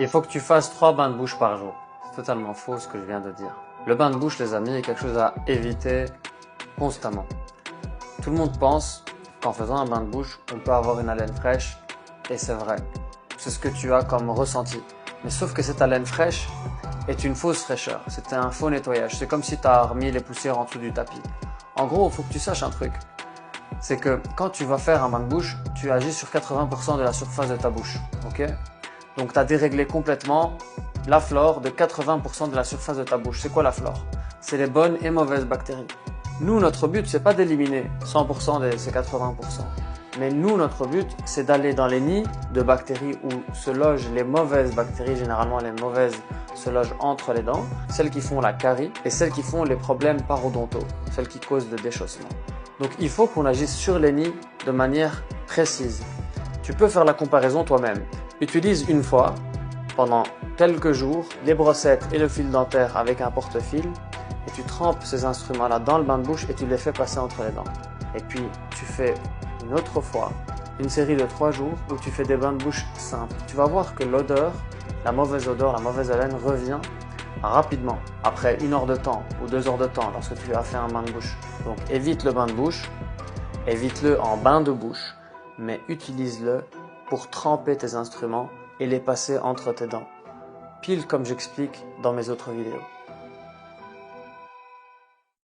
Il faut que tu fasses 3 bains de bouche par jour. C'est totalement faux ce que je viens de dire. Le bain de bouche, les amis, est quelque chose à éviter constamment. Tout le monde pense qu'en faisant un bain de bouche, on peut avoir une haleine fraîche, et c'est vrai. C'est ce que tu as comme ressenti. Mais sauf que cette haleine fraîche est une fausse fraîcheur. C'est un faux nettoyage. C'est comme si tu as remis les poussières en dessous du tapis. En gros, il faut que tu saches un truc. C'est que quand tu vas faire un bain de bouche, tu agis sur 80% de la surface de ta bouche. Ok? Donc tu as déréglé complètement la flore de 80% de la surface de ta bouche. C'est quoi la flore? C'est les bonnes et mauvaises bactéries. Nous, notre but, c'est pas d'éliminer 100% de ces 80%. Mais nous, notre but, c'est d'aller dans les nids de bactéries où se logent les mauvaises bactéries. Généralement, les mauvaises se logent entre les dents, celles qui font la carie et celles qui font les problèmes parodontaux, celles qui causent le déchaussement. Donc, il faut qu'on agisse sur les nids de manière précise. Tu peux faire la comparaison toi-même. Utilise une fois, pendant quelques jours, les brossettes et le fil dentaire avec un porte-fil et tu trempes ces instruments-là dans le bain de bouche et tu les fais passer entre les dents. Et puis, tu fais une autre fois une série de 3 jours où tu fais des bains de bouche simples. Tu vas voir que l'odeur, la mauvaise haleine revient rapidement, après 1 heure de temps ou 2 heures de temps lorsque tu as fait un bain de bouche. Donc évite le bain de bouche, évite-le en bain de bouche, mais utilise-le pour tremper tes instruments et les passer entre tes dents. Pile comme j'explique dans mes autres vidéos.